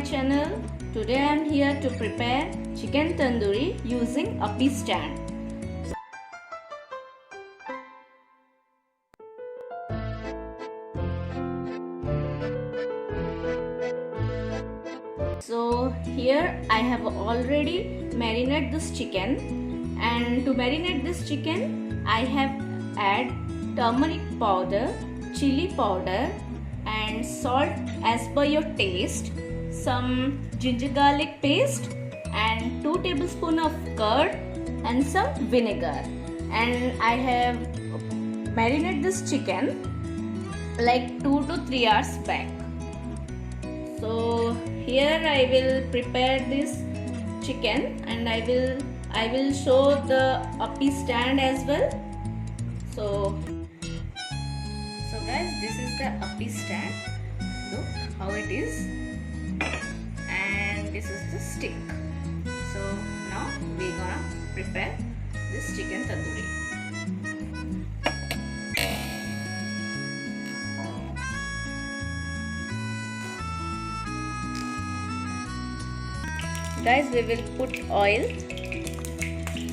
channel. Today I am here to prepare chicken tandoori using Appam stand. So here I have already marinated this chicken, and to marinate this chicken I have add turmeric powder, chili powder and salt as per your taste, some ginger garlic paste and 2 tablespoons of curd and some vinegar. And I have marinated this chicken like 2 to 3 hours back. So here I will prepare this chicken and I will show the Appam stand as well. So guys, this is the Appam stand. Look how it is, and this is the stick. So now we're gonna prepare this chicken tandoori. Guys, we will put oil.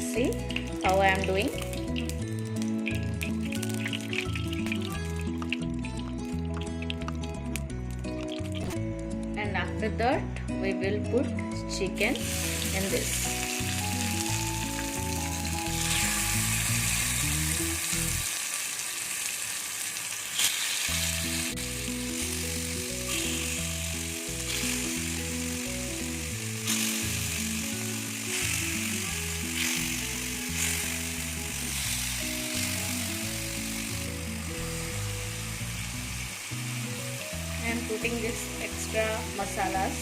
See how I am doing. And after that we will put chicken in this. I am putting this extra masalas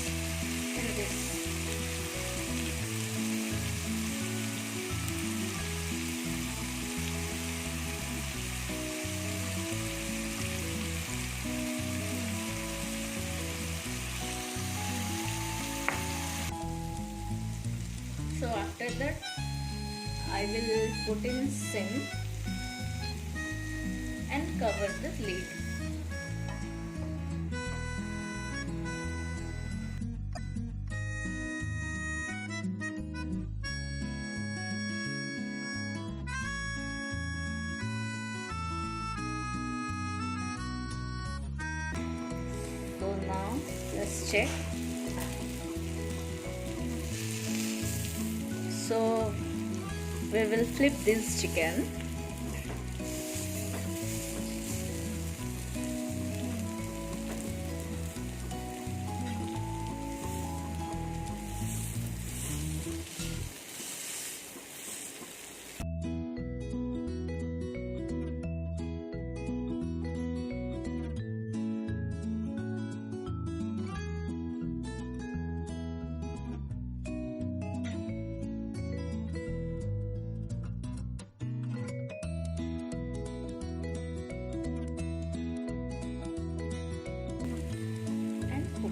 in this. So after that I will put in sim and cover the lid. So now let's check. So we will flip this chicken.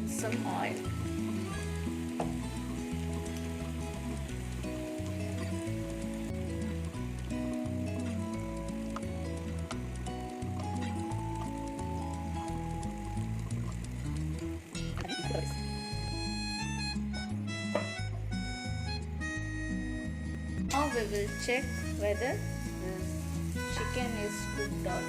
Some oil. Now we will check whether the chicken is cooked or not.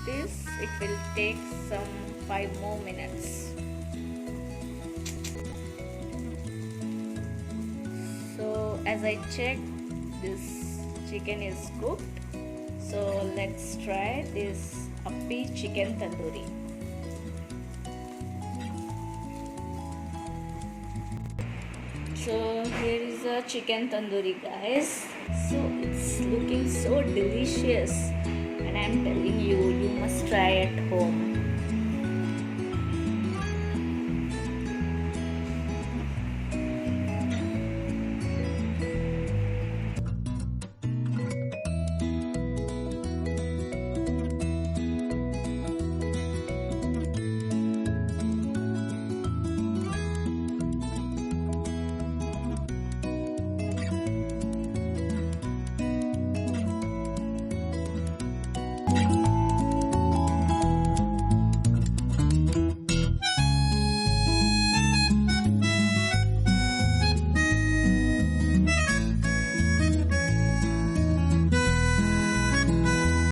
This it will take some 5 more minutes. So as I check, this chicken is cooked. So let's try this Appam chicken tandoori. So here is a chicken tandoori, guys. So it's looking so delicious. And I'm telling you, you must try at home.